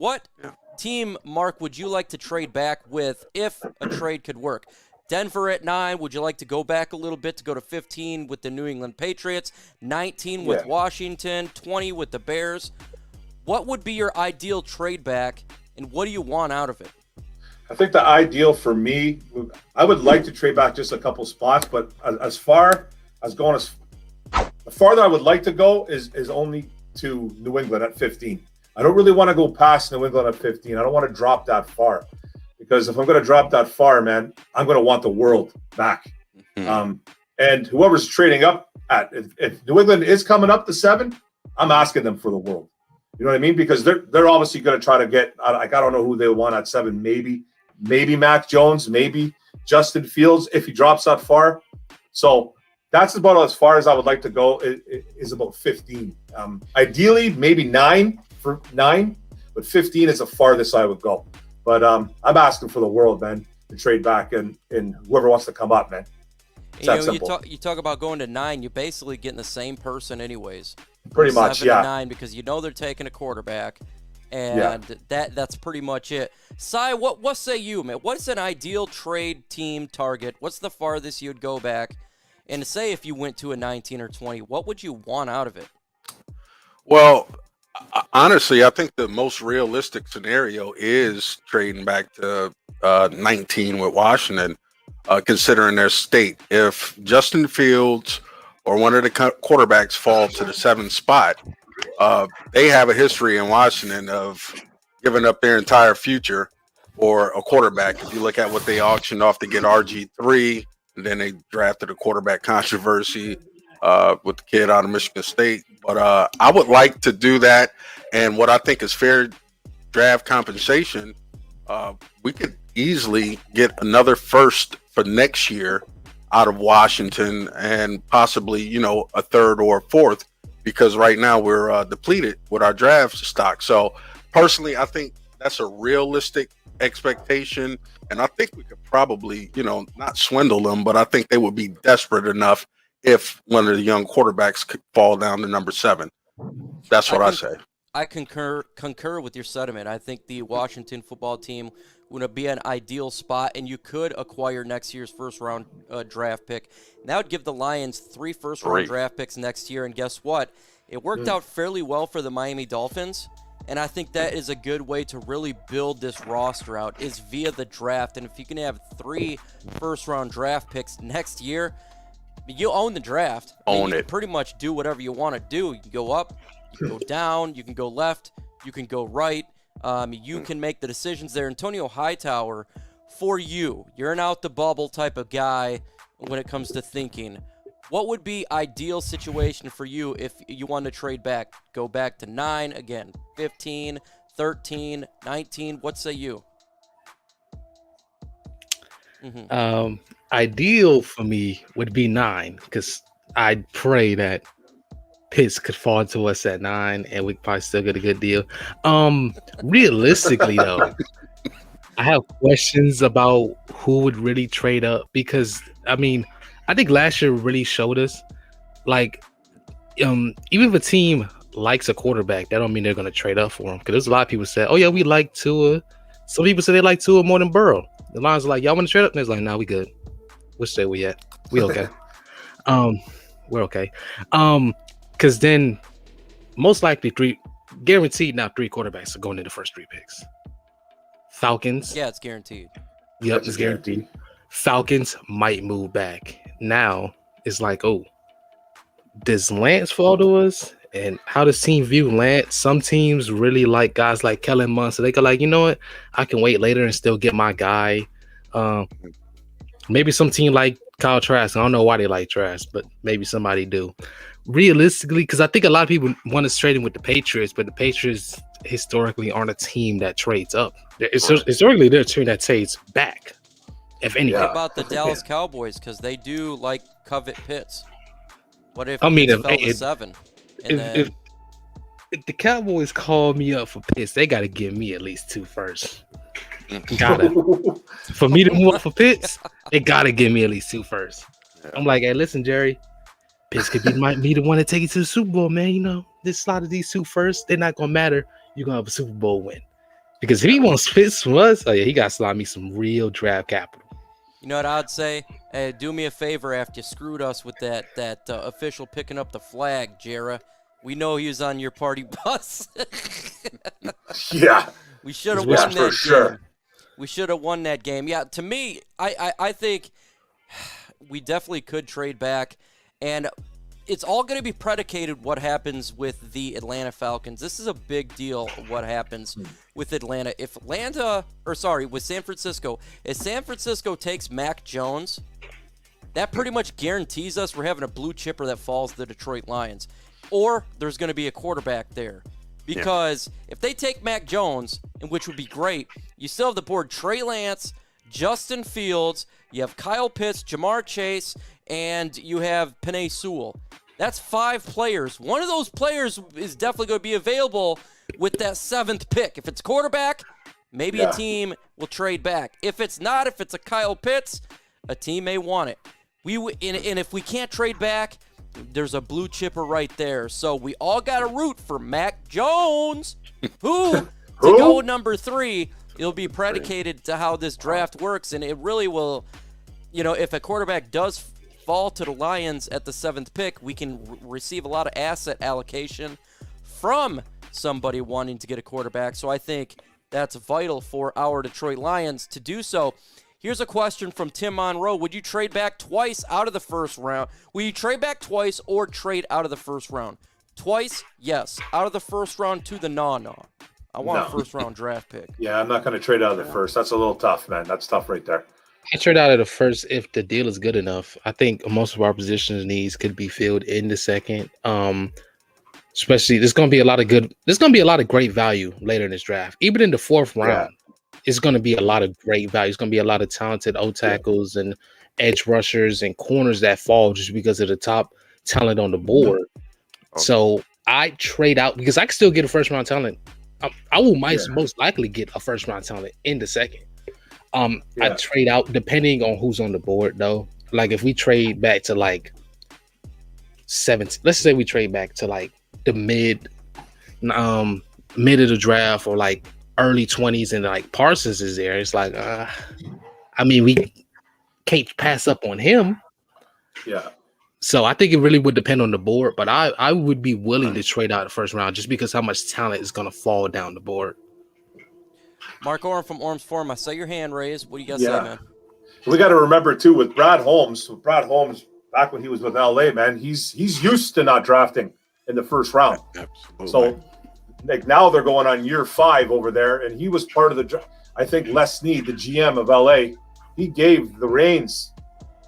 What team, Mark, would you like to trade back with if a trade could work? Denver at 9. Would you like to go back a little bit to go to 15 with the New England Patriots, 19 with Washington, 20 with the Bears? What would be your ideal trade back, and what do you want out of it? I think the ideal for me, I would like to trade back just a couple spots, but as far as going the farther I would like to go is only to New England at 15. I don't really want to go past New England at 15. I don't want to drop that far, because if I'm going to drop that far, man, I'm going to want the world back. And whoever's trading up if New England is coming up to 7, I'm asking them for the world. You know what I mean? Because they're obviously going to try to get, I don't know who they want at 7. Maybe Mac Jones, maybe Justin Fields if he drops that far. So that's about as far as I would like to go. Is about 15. Ideally, maybe 9, but 15 is the farthest I would go. But I'm asking for the world, man, to trade back and whoever wants to come up, man. You talk about going to 9. You're basically getting the same person anyways. Pretty much, 7 to 9, because they're taking a quarterback, and that's pretty much it. Cy, what say you, man? What's an ideal trade team target? What's the farthest you'd go back? And say if you went to a 19 or 20, what would you want out of it? Well, honestly, I think the most realistic scenario is trading back to 19 with Washington, considering their state. If Justin Fields or one of the quarterbacks fall to the 7th spot, they have a history in Washington of giving up their entire future for a quarterback. If you look at what they auctioned off to get RG3, and then they drafted a quarterback controversy with the kid out of Michigan State. But I would like to do that. And what I think is fair draft compensation, we could easily get another first for next year out of Washington, and possibly, a 3rd or a 4th, because right now we're depleted with our draft stock. So personally, I think that's a realistic expectation. And I think we could probably, not swindle them, but I think they would be desperate enough if one of the young quarterbacks could fall down to number 7. That's what I say. I concur with your sentiment. I think the Washington football team would be an ideal spot, and you could acquire next year's first-round draft pick. And that would give the Lions 3 first-round draft picks next year, and guess what? It worked out fairly well for the Miami Dolphins, and I think that is a good way to really build this roster out, is via the draft. And if you can have 3 first-round draft picks next year, you own the draft. You can pretty much do whatever you want to do. You can go up, you can go down, you can go left, you can go right. You can make the decisions there. Antonio Hightower, for you're an out-the-bubble type of guy when it comes to thinking. What would be ideal situation for you if you want to trade back? Go back to 9, again, 15, 13, 19. What say you? Ideal for me would be 9, because I'd pray that Pitts could fall to us at 9 and we probably still get a good deal. Realistically though, I have questions about who would really trade up, because I think last year really showed us, like, even if a team likes a quarterback, that don't mean they're going to trade up for him. Because there's a lot of people said, oh yeah, we like Tua. Some people say they like Tua more than Burrow. The Lions are like, y'all want to trade up? And it's like, nah, we good. Which state we at? We okay. We're okay. Because then most likely 3 quarterbacks are going in the first 3 picks. Falcons. Yeah, it's guaranteed. Yep, it's guaranteed. Falcons might move back. Now it's like, oh, does Lance fall to us? And how does team view Lance? Some teams really like guys like Kellen Mond, so they go like, you know what? I can wait later and still get my guy. Maybe some team like Kyle Trask. I don't know why they like Trask, but maybe somebody do. Realistically, because I think a lot of people want to trade him with the Patriots, but the Patriots historically aren't a team that trades up. Historically, they're a team that trades back, if anything. What about the Dallas Cowboys? Because they do like covet Pitts. What if fell to 7? If the Cowboys call me up for Pitts, they got to give me at least 2 first. For me to move up for Pitts, they got to give me at least 2 first. I'm like, hey, listen, Jerry, Pitts could might be the one to take you to the Super Bowl, man. This slot of these 2 first, they're not gonna matter. You're gonna have a Super Bowl win. Because if he wants Fitz from us, oh yeah, he got to slide me some real draft capital. You know what I'd say? Hey, do me a favor after you screwed us with that official picking up the flag, Jera. We know he was on your party bus. Yeah. We should have won that for game. sure. We should have won that game. Yeah, to me, I think we definitely could trade back, and it's all going to be predicated what happens with the Atlanta Falcons. This is a big deal, what happens with Atlanta. With San Francisco. If San Francisco takes Mac Jones, that pretty much guarantees us we're having a blue chipper that falls to the Detroit Lions. Or there's going to be a quarterback there. Because if they take Mac Jones, which would be great, you still have the board Trey Lance, Justin Fields, you have Kyle Pitts, Jamar Chase, and you have Penei Sewell. That's 5 players. One of those players is definitely going to be available with that 7th pick. If it's quarterback, maybe a team will trade back. If it's not, if it's a Kyle Pitts, a team may want it. And if we can't trade back, there's a blue chipper right there. So we all got to root for Mac Jones, who to go number 3. It'll be predicated to how this draft works, and it really will, if a quarterback does fall to the Lions at the 7th pick, we can receive a lot of asset allocation from somebody wanting to get a quarterback. So I think that's vital for our Detroit Lions to do so. Here's a question from Tim Monroe. Would you trade back twice out of the first round? Will you trade back twice or trade out of the first round? Twice, yes. Out of the first round to the no. I want a first-round draft pick. Yeah, I'm not going to trade out of the first. That's a little tough, man. That's tough right there. I trade out of the first if the deal is good enough. I think most of our positions needs could be filled in the second. Especially, there's going to be a lot of great value later in this draft. Even in the 4th round, it's going to be a lot of great value. It's going to be a lot of talented O tackles and edge rushers and corners that fall just because of the top talent on the board. So I trade out because I can still get a first-round talent. I will most likely get a first-round talent in the second. I trade out depending on who's on the board, though. Like if we trade back to like 17, let's say we trade back to like the mid of the draft or like early 20s, and like Parsons is there. It's like, we can't pass up on him. Yeah. So I think it really would depend on the board, but I would be willing to trade out the first round just because how much talent is going to fall down the board. Mark Orm from Orm's Forum, I saw your hand raised. What do you got to say, man? We got to remember, too, with Brad Holmes, back when he was with LA, man, he's used to not drafting in the first round. Absolutely. So like now they're going on year 5 over there, and he was part of the I think Les Snead, the GM of LA, he gave the reins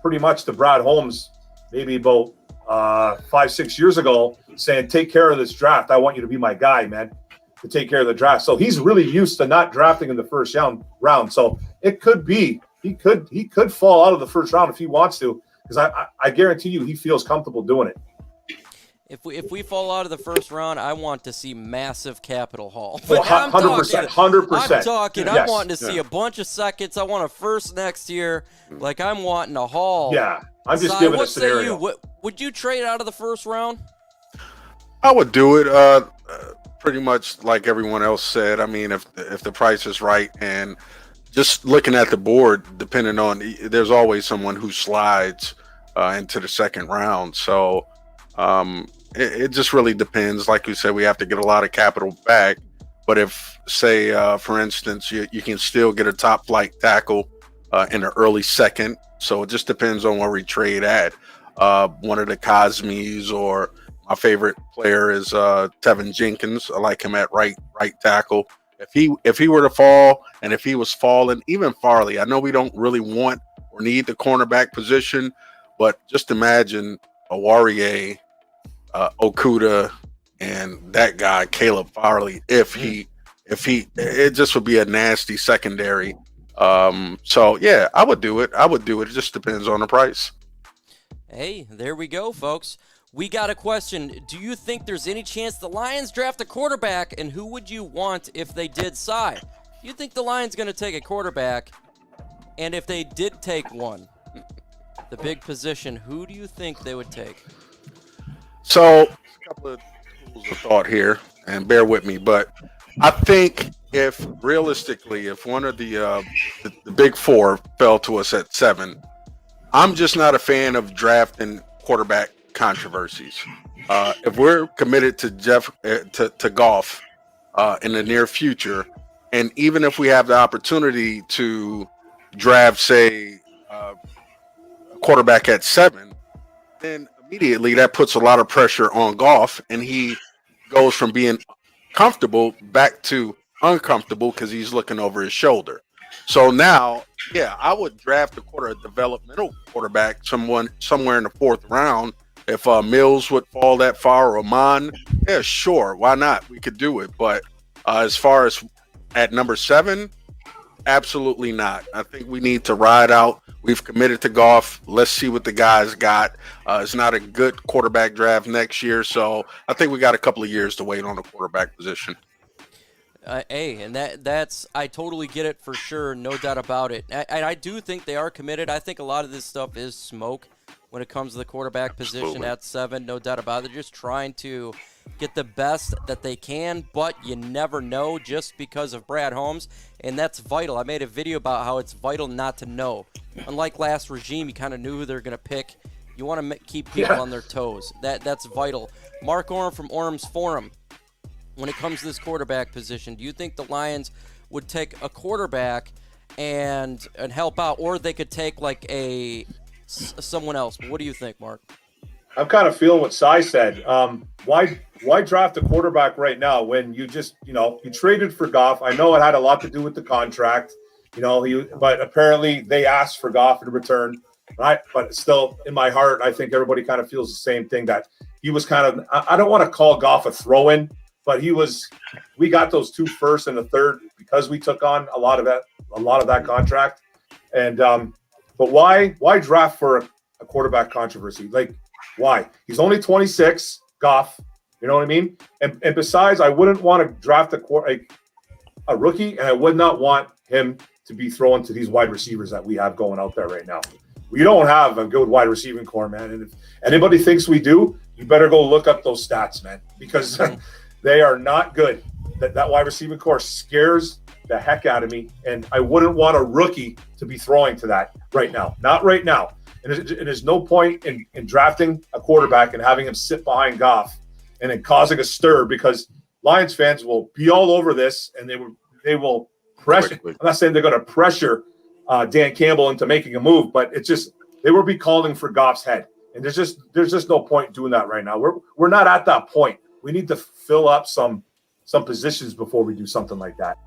pretty much to Brad Holmes maybe about 5-6 years ago, saying, take care of this draft. I want you to be my guy, man, to take care of the draft. So he's really used to not drafting in the first round. So it could be he could fall out of the first round if he wants to, because I guarantee you he feels comfortable doing it. If we fall out of the first round, I want to see massive capital haul. 100%. I'm talking. Yes. I'm wanting to see a bunch of seconds. I want a first next year. Like I'm wanting a haul. Yeah, I'm just giving a Say scenario. you? Would you trade out of the first round? I would do it. Pretty much like everyone else said. I mean, if the price is right, and just looking at the board, depending on, there's always someone who slides into the second round. So it just really depends. Like we said, we have to get a lot of capital back. But if, say, for instance, you can still get a top flight tackle in the early second. So it just depends on where we trade at. One of the Cosmes, or my favorite player is Tevin Jenkins. I like him at right tackle. If he were to fall, and if he was falling, even Farley, I know we don't really want or need the cornerback position, but just imagine Awarie, Okuda, and that guy Caleb Farley. It just would be a nasty secondary. So yeah, I would do it. It just depends on the price. Hey, there we go, folks. We got a question. Do you think there's any chance the Lions draft a quarterback, and who would you want if they did? Cy, you think the Lions going to take a quarterback, and if they did take one, the big position, who do you think they would take? So a couple of schools of thought here, and bear with me, but I think if realistically, if one of the big four fell to us at 7, I'm just not a fan of drafting quarterback controversies. If we're committed to to Goff in the near future, and even if we have the opportunity to draft, say, a quarterback at 7, then immediately that puts a lot of pressure on Goff, and he goes from being comfortable back to uncomfortable because he's looking over his shoulder. So now, yeah, I would draft a developmental quarterback, someone somewhere in the 4th round. If Mills would fall that far, or Amon, yeah, sure, why not? We could do it. But as far as at number 7, absolutely not. I think we need to ride out. We've committed to Goff. Let's see what the guys got. It's not a good quarterback draft next year, so I think we got a couple of years to wait on the quarterback position. And that's I totally get it for sure, no doubt about it. And I do think they are committed. I think a lot of this stuff is smoke when it comes to the quarterback position Absolutely. at 7, no doubt about it. They're just trying to get the best that they can, but you never know just because of Brad Holmes, and that's vital. I made a video about how it's vital not to know. Unlike last regime, you kind of knew who they're going to pick. You want to keep people on their toes. That's vital. Mark Orm from Orm's Forum. When it comes to this quarterback position, do you think the Lions would take a quarterback and help out, or they could take like someone else? What do you think, Mark? I'm kind of feeling what Cy said. Why draft a quarterback right now when you just, you traded for Goff? I know it had a lot to do with the contract, but apparently they asked for Goff in return. Right? But still, in my heart, I think everybody kind of feels the same thing, that he was kind of, I don't want to call Goff a throw-in, but we got those 2 firsts and a 3rd because we took on a lot of that contract. And but why draft for a quarterback controversy? Like, why? He's only 26, Goff. You know what I mean? And besides, I wouldn't want to draft a rookie, and I would not want him to be thrown to these wide receivers that we have going out there right now. We don't have a good wide receiving core, man. And if anybody thinks we do, you better go look up those stats, man, because they are not good. That wide receiving core scares the heck out of me, and I wouldn't want a rookie to be throwing to that right now. Not right now. And there's no point in drafting a quarterback and having him sit behind Goff and then causing a stir, because Lions fans will be all over this, and they will pressure. I'm not saying they're going to pressure Dan Campbell into making a move, but it's just they will be calling for Goff's head, and there's just no point doing that right now. We're not at that point. We need to fill up some positions before we do something like that.